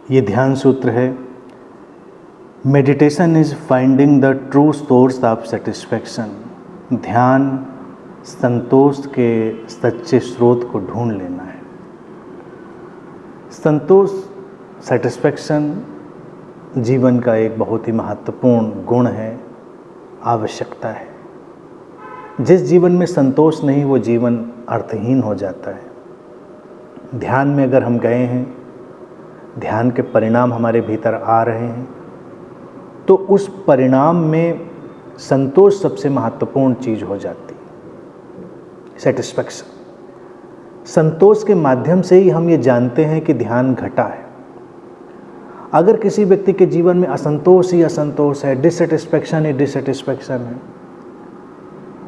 ये ध्यान सूत्र है, meditation is finding the true source of satisfaction. ध्यान संतोष के सच्चे स्रोत को ढूंढ लेना है। संतोष, सेटिस्फैक्शन जीवन का एक बहुत ही महत्वपूर्ण गुण है, आवश्यकता है। जिस जीवन में संतोष नहीं वो जीवन अर्थहीन हो जाता है। ध्यान में अगर हम गए हैं, ध्यान के परिणाम हमारे भीतर आ रहे हैं, तो उस परिणाम में संतोष सबसे महत्वपूर्ण चीज हो जाती है, सेटिस्फैक्शन। संतोष के माध्यम से ही हम ये जानते हैं कि ध्यान घटा है। अगर किसी व्यक्ति के जीवन में असंतोष ही असंतोष है, डिससेटिस्फैक्शन ही डिससेटिस्फैक्शन है,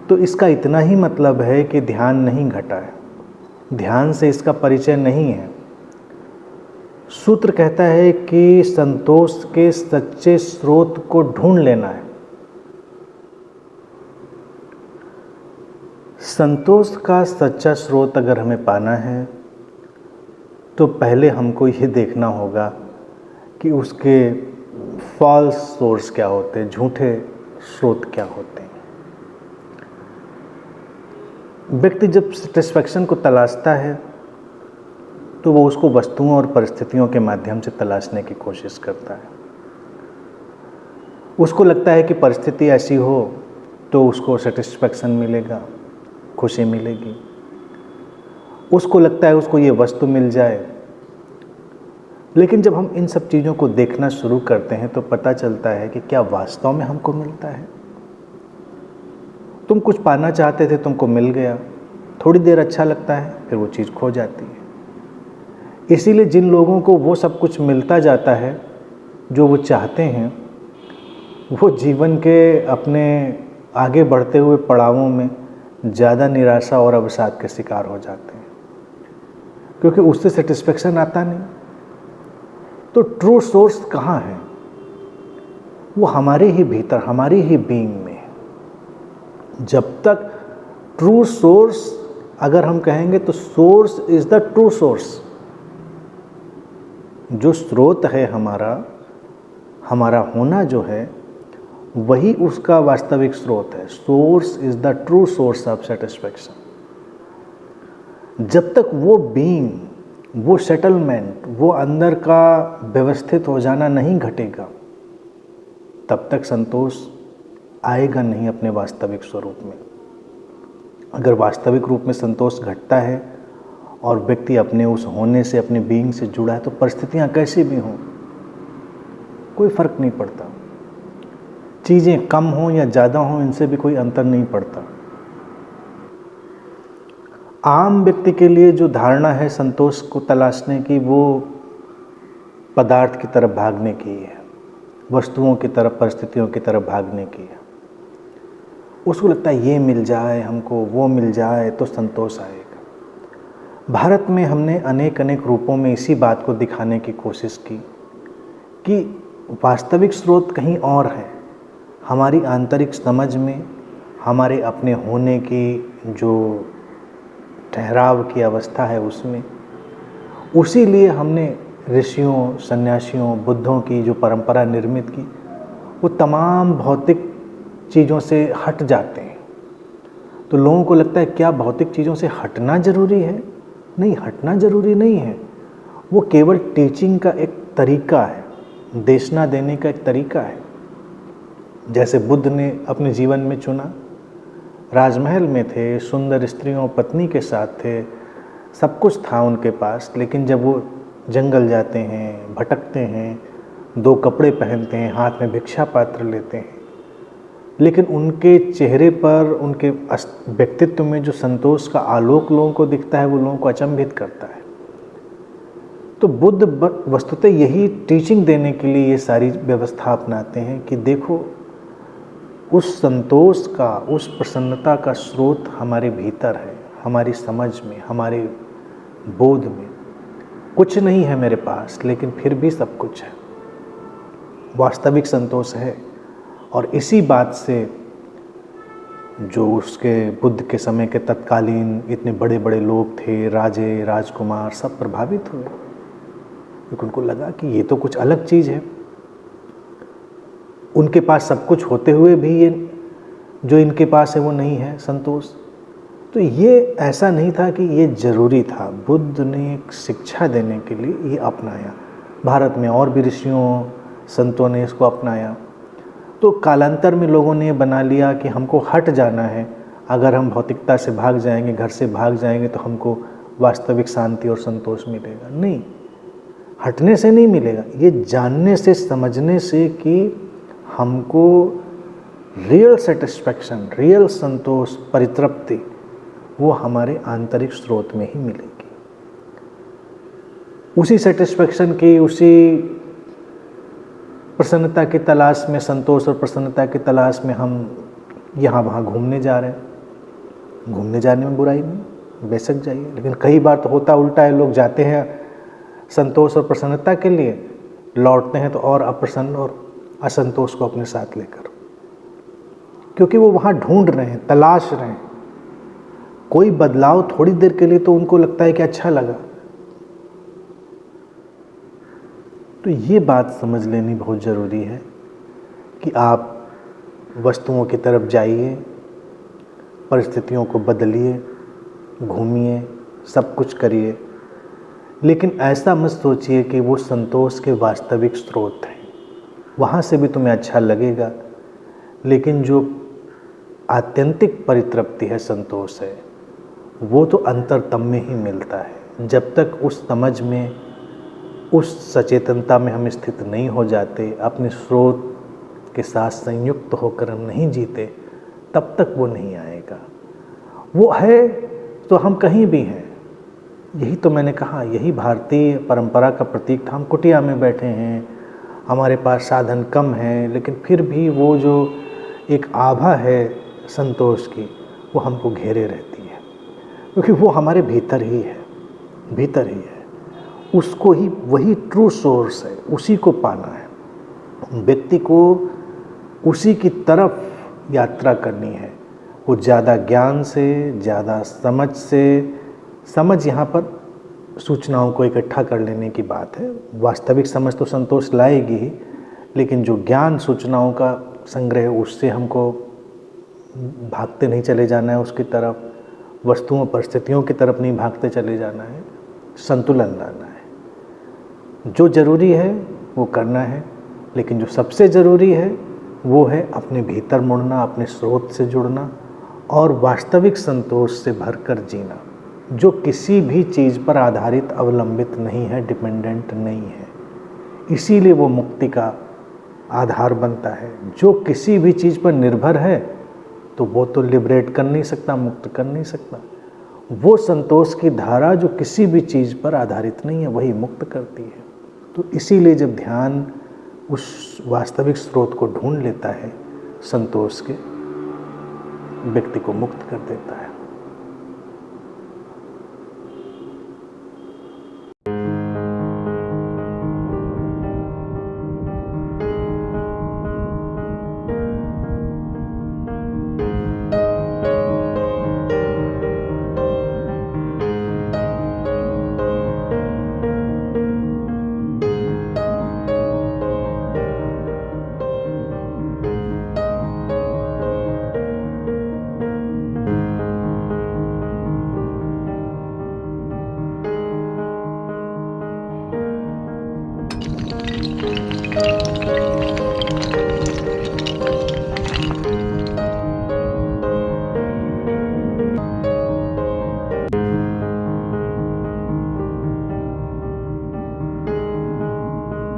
तो इसका इतना ही मतलब है कि ध्यान नहीं घटा है, ध्यान से इसका परिचय नहीं है। सूत्र कहता है कि संतोष के सच्चे स्रोत को ढूंढ लेना है। संतोष का सच्चा स्रोत अगर हमें पाना है तो पहले हमको ये देखना होगा कि उसके फॉल्स सोर्स क्या होते हैं, झूठे स्रोत क्या होते हैं। व्यक्ति जब सेटिस्फैक्शन को तलाशता है तो वो उसको वस्तुओं और परिस्थितियों के माध्यम से तलाशने की कोशिश करता है। उसको लगता है कि परिस्थिति ऐसी हो तो उसको सेटिस्फैक्शन मिलेगा, खुशी मिलेगी। उसको लगता है उसको ये वस्तु मिल जाए। लेकिन जब हम इन सब चीज़ों को देखना शुरू करते हैं तो पता चलता है कि क्या वास्तव में हमको मिलता है। तुम कुछ पाना चाहते थे, तुमको मिल गया, थोड़ी देर अच्छा लगता है, फिर वो चीज़ खो जाती है। इसीलिए जिन लोगों को वो सब कुछ मिलता जाता है जो वो चाहते हैं, वो जीवन के अपने आगे बढ़ते हुए पड़ावों में ज़्यादा निराशा और अवसाद के शिकार हो जाते हैं, क्योंकि उससे सेटिस्फैक्शन आता नहीं। तो ट्रू सोर्स कहाँ है? वो हमारे ही भीतर, हमारी ही बीइंग में है। जब तक ट्रू सोर्स अगर हम कहेंगे तो source is the true source. जो स्रोत है हमारा होना जो है, वही उसका वास्तविक स्रोत है। Source is the true source of satisfaction. जब तक वो बीइंग, वो सेटलमेंट, वो अंदर का व्यवस्थित हो जाना नहीं घटेगा, तब तक संतोष आएगा नहीं अपने वास्तविक स्वरूप में। अगर वास्तविक रूप में संतोष घटता है और व्यक्ति अपने उस होने से, अपने बीइंग से जुड़ा है, तो परिस्थितियां कैसी भी हों कोई फर्क नहीं पड़ता। चीज़ें कम हों या ज़्यादा हों, इनसे भी कोई अंतर नहीं पड़ता। आम व्यक्ति के लिए जो धारणा है संतोष को तलाशने की, वो पदार्थ की तरफ भागने की है, वस्तुओं की तरफ, परिस्थितियों की तरफ भागने की है। उसको लगता है ये मिल जाए हमको, वो मिल जाए तो संतोष आएगा। भारत में हमने अनेक रूपों में इसी बात को दिखाने की कोशिश की कि वास्तविक स्रोत कहीं और है, हमारी आंतरिक समझ में, हमारे अपने होने की जो ठहराव की अवस्था है उसमें। उसीलिए हमने ऋषियों, सन्यासियों, बुद्धों की जो परंपरा निर्मित की, वो तमाम भौतिक चीज़ों से हट जाते हैं। तो लोगों को लगता है क्या भौतिक चीज़ों से हटना ज़रूरी है? नहीं, हटना ज़रूरी नहीं है। वो केवल टीचिंग का एक तरीका है, देशना देने का एक तरीका है। जैसे बुद्ध ने अपने जीवन में चुना, राजमहल में थे, सुंदर स्त्रियों पत्नी के साथ थे, सब कुछ था उनके पास, लेकिन जब वो जंगल जाते हैं, भटकते हैं, 2 कपड़े पहनते हैं, हाथ में भिक्षा पात्र लेते हैं, लेकिन उनके चेहरे पर, उनके व्यक्तित्व में जो संतोष का आलोक लोगों को दिखता है, वो लोगों को अचंभित करता है। तो बुद्ध वस्तुतः यही टीचिंग देने के लिए ये सारी व्यवस्था अपनाते हैं कि देखो, उस संतोष का, उस प्रसन्नता का स्रोत हमारे भीतर है, हमारी समझ में, हमारे बोध में। कुछ नहीं है मेरे पास, लेकिन फिर भी सब कुछ है, वास्तविक संतोष है। और इसी बात से जो उसके बुद्ध के समय के तत्कालीन इतने बड़े बड़े लोग थे, राजे, राजकुमार, सब प्रभावित हुए। क्योंकि उनको लगा कि ये तो कुछ अलग चीज़ है। उनके पास सब कुछ होते हुए भी ये जो इनके पास है वो नहीं है, संतोष। तो ये ऐसा नहीं था कि ये ज़रूरी था, बुद्ध ने एक शिक्षा देने के लिए ये अपनाया। भारत में और भी ऋषियों संतों ने इसको अपनाया। तो कालांतर में लोगों ने बना लिया कि हमको हट जाना है, अगर हम भौतिकता से भाग जाएंगे, घर से भाग जाएंगे तो हमको वास्तविक शांति और संतोष मिलेगा। नहीं, हटने से नहीं मिलेगा, ये जानने से, समझने से कि हमको रियल सेटिस्फैक्शन, रियल संतोष, परितृप्ति वो हमारे आंतरिक स्रोत में ही मिलेगी। उसी सेटिस्फैक्शन की, उसी प्रसन्नता की तलाश में, संतोष और प्रसन्नता की तलाश में हम यहाँ वहाँ घूमने जा रहे हैं। घूमने जाने में बुराई नहीं, बेशक जाइए, लेकिन कई बार तो होता उल्टा है। लोग जाते हैं संतोष और प्रसन्नता के लिए, लौटते हैं तो और अप्रसन्न और असंतोष को अपने साथ लेकर, क्योंकि वो वहाँ ढूंढ रहे हैं, तलाश रहे हैं। कोई बदलाव थोड़ी देर के लिए तो उनको लगता है कि अच्छा लगा। तो ये बात समझ लेनी बहुत ज़रूरी है कि आप वस्तुओं की तरफ जाइए, परिस्थितियों को बदलिए, घूमिए, सब कुछ करिए, लेकिन ऐसा मत सोचिए कि वो संतोष के वास्तविक स्रोत हैं। वहाँ से भी तुम्हें अच्छा लगेगा, लेकिन जो आत्यंतिक परितृप्ति है, संतोष है, वो तो अंतरतम में ही मिलता है। जब तक उस समझ में, उस सचेतनता में हम स्थित नहीं हो जाते, अपने स्रोत के साथ संयुक्त होकर हम नहीं जीते, तब तक वो नहीं आएगा। वो है तो हम कहीं भी हैं। यही तो मैंने कहा, यही भारतीय परंपरा का प्रतीक था। हम कुटिया में बैठे हैं, हमारे पास साधन कम हैं, लेकिन फिर भी वो जो एक आभा है संतोष की, वो हमको घेरे रहती है, क्योंकि वो हमारे भीतर ही है, भीतर ही है। उसको ही, वही ट्रू सोर्स है, उसी को पाना है। व्यक्ति को उसी की तरफ यात्रा करनी है। वो ज़्यादा ज्ञान से, ज़्यादा समझ से, समझ यहाँ पर सूचनाओं को इकट्ठा कर लेने की बात है। वास्तविक समझ तो संतोष लाएगी ही, लेकिन जो ज्ञान, सूचनाओं का संग्रह, उससे हमको भागते नहीं चले जाना है उसकी तरफ, वस्तुओं, परिस्थितियों की तरफ नहीं भागते चले जाना है, संतुलन लाना है। जो ज़रूरी है वो करना है, लेकिन जो सबसे ज़रूरी है वो है अपने भीतर मुड़ना, अपने स्रोत से जुड़ना और वास्तविक संतोष से भरकर जीना, जो किसी भी चीज़ पर आधारित, अवलंबित नहीं है, डिपेंडेंट नहीं है। इसीलिए वो मुक्ति का आधार बनता है। जो किसी भी चीज़ पर निर्भर है तो वो तो लिबरेट कर नहीं सकता, मुक्त कर नहीं सकता। वो संतोष की धारा जो किसी भी चीज़ पर आधारित नहीं है, वही मुक्त करती है। तो इसीलिए जब ध्यान उस वास्तविक स्रोत को ढूंढ लेता है, संतोष के, व्यक्ति को मुक्त कर देता है।